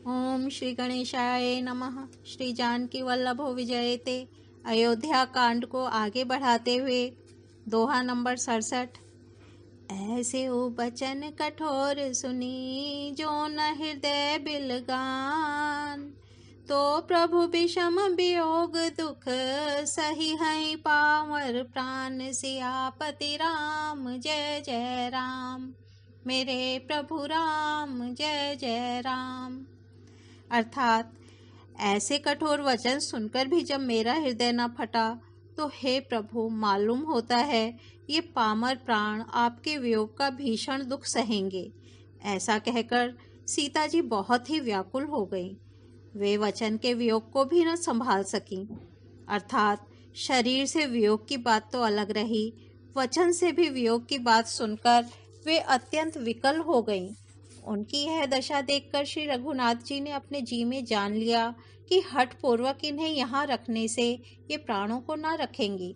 ओम श्री गणेशाय नमः। श्री जानकी वल्लभो विजयते। अयोध्या कांड को आगे बढ़ाते हुए दोहा नंबर 67। ऐसे बचन कठोर सुनी, जो न हृदय बिलगान। तो प्रभु विषम वियोग दुख, सही है पावर प्राण। सियापति राम जय जय राम। मेरे प्रभु राम जय जय राम। अर्थात ऐसे कठोर वचन सुनकर भी जब मेरा हृदय न फटा, तो हे प्रभु, मालूम होता है ये पामर प्राण आपके वियोग का भीषण दुख सहेंगे। ऐसा कहकर सीता जी बहुत ही व्याकुल हो गईं। वे वचन के वियोग को भी न संभाल सकीं। अर्थात शरीर से वियोग की बात तो अलग रही, वचन से भी वियोग की बात सुनकर वे अत्यंत विकल हो गईं। उनकी यह दशा देखकर श्री रघुनाथ जी ने अपने जी में जान लिया कि हठ पूर्वक इन्हें यहाँ रखने से ये प्राणों को न रखेंगी।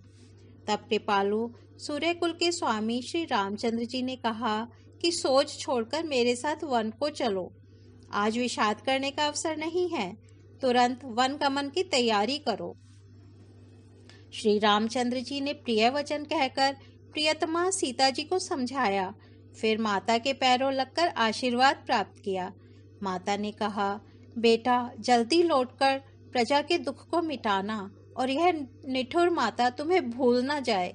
तब कृपालु सूर्यकुल के स्वामी श्री रामचंद्र जी ने कहा कि सोच छोड़कर मेरे साथ वन को चलो। आज विषाद करने का अवसर नहीं है, तुरंत वन गमन की तैयारी करो। श्री रामचंद्र जी ने प्रिय वचन कहकर प्रियतमा सीता जी को समझाया। फिर माता के पैरों लगकर आशीर्वाद प्राप्त किया। माता ने कहा, बेटा जल्दी लौटकर प्रजा के दुख को मिटाना, और यह निठुर माता तुम्हें भूल न जाए।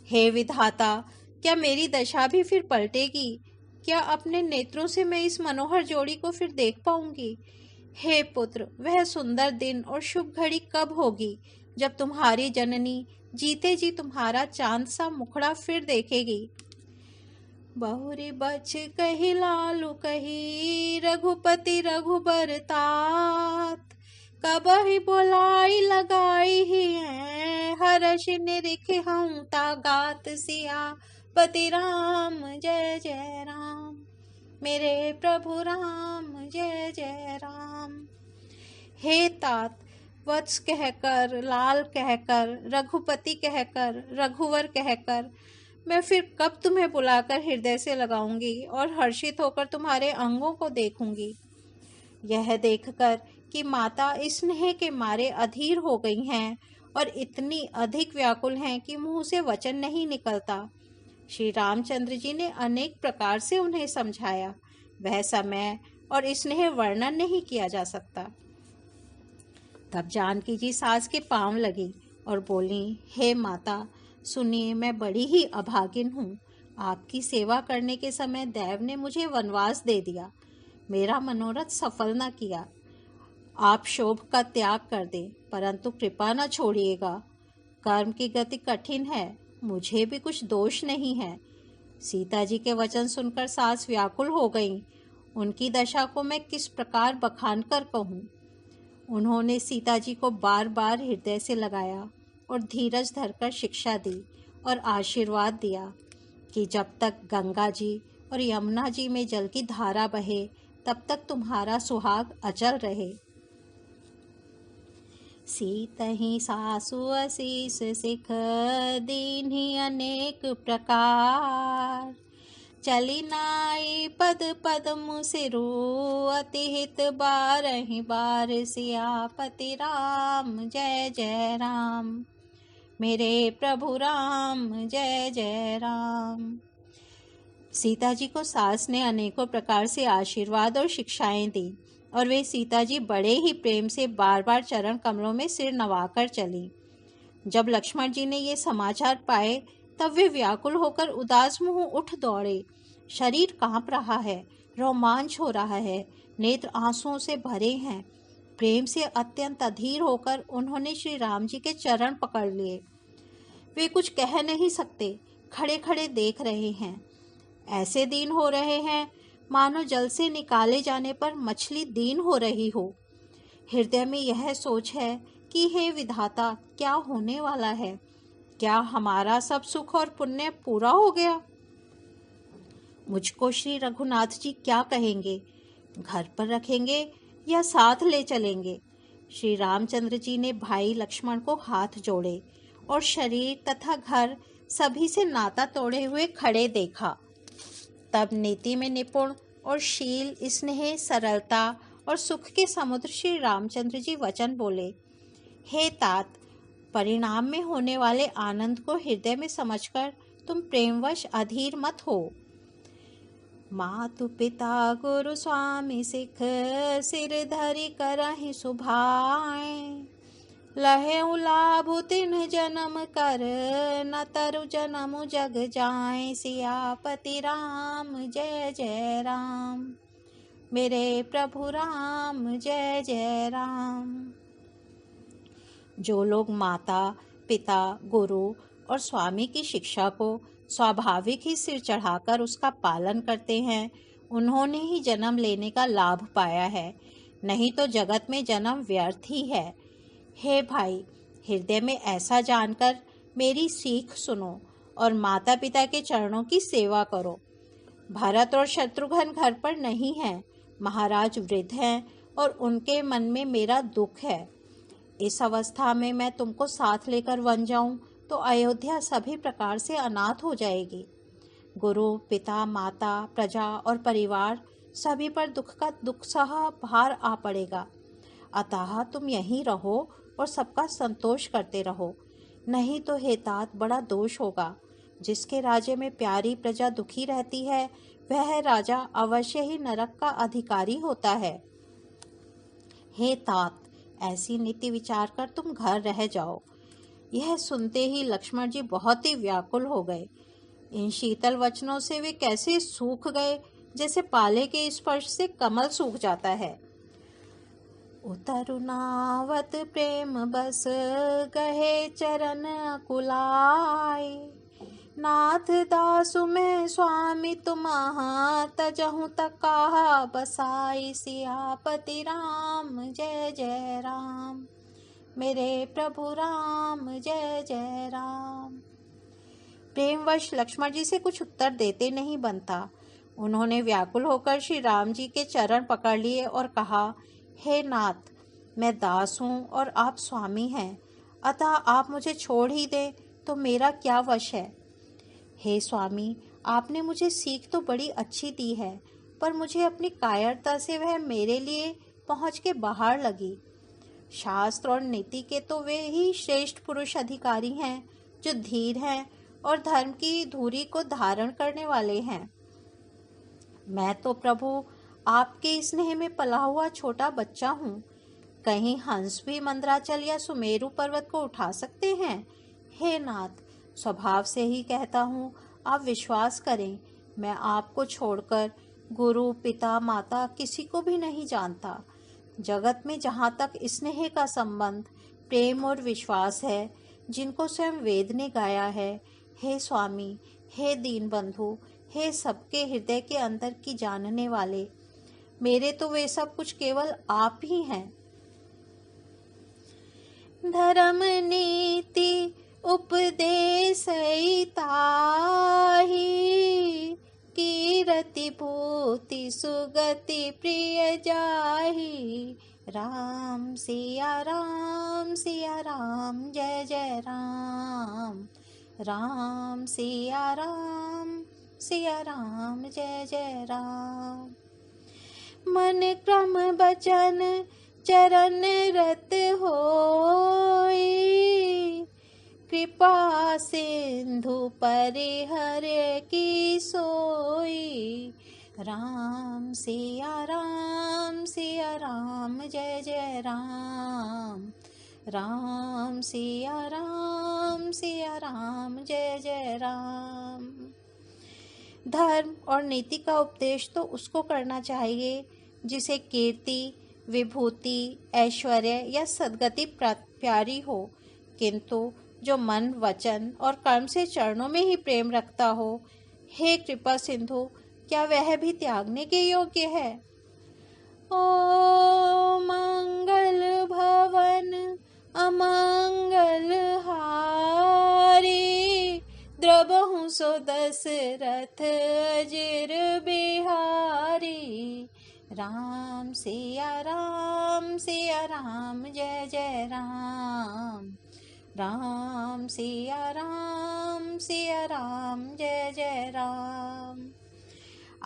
हे विधाता, क्या मेरी दशा भी फिर पलटेगी? क्या अपने नेत्रों से मैं इस मनोहर जोड़ी को फिर देख पाऊंगी? हे पुत्र, वह सुंदर दिन और शुभ घड़ी कब होगी जब तुम्हारी जननी जीते जी तुम्हारा चांद सा मुखड़ा फिर देखेगी? बहुरी बच कही लालू कही, रघुपति रघुबर तात। कबहि बोलाई लगाई ही है, हर्ष निरिख हूँ तागात। सियापति राम जय जय राम। मेरे प्रभु राम जय जय राम। हे तात, वत्स कहकर, लाल कहकर, रघुपति कहकर, रघुवर कहकर मैं फिर कब तुम्हें बुलाकर हृदय से लगाऊंगी और हर्षित होकर तुम्हारे अंगों को देखूंगी। यह देखकर कि माता स्नेह के मारे अधीर हो गई हैं और इतनी अधिक व्याकुल हैं कि मुंह से वचन नहीं निकलता, श्री रामचंद्र जी ने अनेक प्रकार से उन्हें समझाया। वह समय और स्नेह वर्णन नहीं किया जा सकता। तब जानकी जी सास के पांव लगी और बोली, हे माता, सुनिए, मैं बड़ी ही अभागिन हूँ। आपकी सेवा करने के समय देव ने मुझे वनवास दे दिया, मेरा मनोरथ सफल न किया। आप शोभ का त्याग कर दें, परंतु कृपा न छोड़िएगा। कर्म की गति कठिन है, मुझे भी कुछ दोष नहीं है। सीता जी के वचन सुनकर सास व्याकुल हो गईं। उनकी दशा को मैं किस प्रकार बखान कर कहूँ। उन्होंने सीता जी को बार बार हृदय से लगाया और धीरज धरकर शिक्षा दी और आशीर्वाद दिया कि जब तक गंगा जी और यमुना जी में जल की धारा बहे, तब तक तुम्हारा सुहाग अचल रहे। सीतहि सासु असीस सिख, दीन्हि अनेक प्रकार। चली नाई पद पद मुसिरु, अति हित बारहि बार। सियापति राम जय जय राम। मेरे प्रभु राम जय जय राम। सीता जी को सास ने अनेकों प्रकार से आशीर्वाद और शिक्षाएं दी और वे सीता जी बड़े ही प्रेम से बार बार चरण कमलों में सिर नवाकर चली। जब लक्ष्मण जी ने ये समाचार पाए, तब वे व्याकुल होकर उदास मुंह उठ दौड़े। शरीर कांप रहा है, रोमांच हो रहा है, नेत्र आंसुओं से भरे हैं। प्रेम से अत्यंत अधीर होकर उन्होंने श्री राम जी के चरण पकड़ लिए। वे कुछ कह नहीं सकते, खड़े खड़े देख रहे हैं। ऐसे दीन हो रहे हैं मानो जल से निकाले जाने पर मछली दीन हो रही हो। हृदय में यह सोच है कि हे विधाता, क्या होने वाला है? क्या हमारा सब सुख और पुण्य पूरा हो गया? मुझको श्री रघुनाथ जी क्या कहेंगे? घर पर रखेंगे या साथ ले चलेंगे? श्री रामचंद्र जी ने भाई लक्ष्मण को हाथ जोड़े और शरीर तथा घर सभी से नाता तोड़े हुए खड़े देखा। तब नीति में निपुण और शील, स्नेह, सरलता और सुख के समुद्र श्री रामचंद्र जी वचन बोले, हे तात, परिणाम में होने वाले आनंद को हृदय में समझकर तुम प्रेमवश अधीर मत हो। मातु पिता गुरु स्वामी सिख, सिर धरि करहि सुभाए। लहे लाभु तिन्ह जन्म कर, न तरु जन्म जग जाए। सियापति राम जय जय राम, मेरे प्रभु राम जय जय राम। जो लोग माता पिता गुरु और स्वामी की शिक्षा को स्वाभाविक ही सिर चढ़ाकर उसका पालन करते हैं, उन्होंने ही जन्म लेने का लाभ पाया है, नहीं तो जगत में जन्म व्यर्थ ही है। हे भाई, हृदय में ऐसा जानकर मेरी सीख सुनो और माता पिता के चरणों की सेवा करो। भरत और शत्रुघ्न घर पर नहीं हैं, महाराज वृद्ध हैं और उनके मन में मेरा दुख है। इस अवस्था में मैं तुमको साथ लेकर वन जाऊं तो अयोध्या सभी प्रकार से अनाथ हो जाएगी। गुरु पिता माता प्रजा और परिवार सभी पर दुख का दुख सहा भार आ पड़ेगा। अतः तुम यहीं रहो और सबका संतोष करते रहो, नहीं तो हे तात बड़ा दोष होगा। जिसके राज्य में प्यारी प्रजा दुखी रहती है, वह राजा अवश्य ही नरक का अधिकारी होता है। हे तात, ऐसी नीति विचार कर तुम घर रह जाओ। यह सुनते ही लक्ष्मण जी बहुत ही व्याकुल हो गए। इन शीतल वचनों से वे कैसे सूख गए, जैसे पाले के स्पर्श से कमल सूख जाता है। उतरु नावत प्रेम बस, गहे चरण अकुलाय। नाथ दासु में स्वामी तुम्हां, तजहु तकाहा बसाई। सियापति राम जय जय राम, मेरे प्रभु राम जय जय राम। प्रेमवश लक्ष्मण जी से कुछ उत्तर देते नहीं बनता। उन्होंने व्याकुल होकर श्री राम जी के चरण पकड़ लिए और कहा, हे नाथ, मैं दास हूँ और आप स्वामी हैं, अतः आप मुझे छोड़ ही दें तो मेरा क्या वश है। हे स्वामी, आपने मुझे सीख तो बड़ी अच्छी दी है, पर मुझे अपनी कायरता से वह मेरे लिए पहुँच के बाहर लगी। शास्त्र और नीति के तो वे ही श्रेष्ठ पुरुष अधिकारी हैं, जो धीर हैं और धर्म की धुरी को धारण करने वाले हैं। मैं तो प्रभु आपके स्नेह में पला हुआ छोटा बच्चा हूँ। कहीं हंस भी मंदराचल या सुमेरु पर्वत को उठा सकते हैं। हे नाथ, स्वभाव से ही कहता हूँ, आप विश्वास करें, मैं आपको छोड़कर गुरु पिता माता किसी को भी नहीं जानता। जगत में जहाँ तक स्नेह का संबंध, प्रेम और विश्वास है, जिनको स्वयं वेद ने गाया है, हे स्वामी, हे दीन बंधु, हे सबके हृदय के अंदर की जानने वाले, मेरे तो वे सब कुछ केवल आप ही हैं। धर्म नीति उपदेश ताहि, कीरति भूति सुगति प्रिय जाहि। राम सिया राम जय जय राम, राम सिया राम जय जय राम। मन क्रम बचन चरण रत होई, कृपा सिंधु परिहर की सोई। राम सिया राम जय जय राम, राम सिया राम जय जय राम। धर्म और नीति का उपदेश तो उसको करना चाहिए जिसे कीर्ति विभूति ऐश्वर्य या सद्गति प्यारी हो, किंतु जो मन वचन और कर्म से चरणों में ही प्रेम रखता हो, हे कृपा सिंधु, क्या वह भी त्यागने के योग्य है। ओ मंगल भवन अमंगल हारी, द्रबहु सो दशरथ अजिर बिहारी। राम सिया राम जय जय राम, राम सिया राम जय जय राम।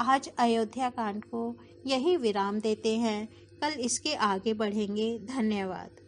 आज अयोध्या कांड को यही विराम देते हैं। कल इसके आगे बढ़ेंगे। धन्यवाद।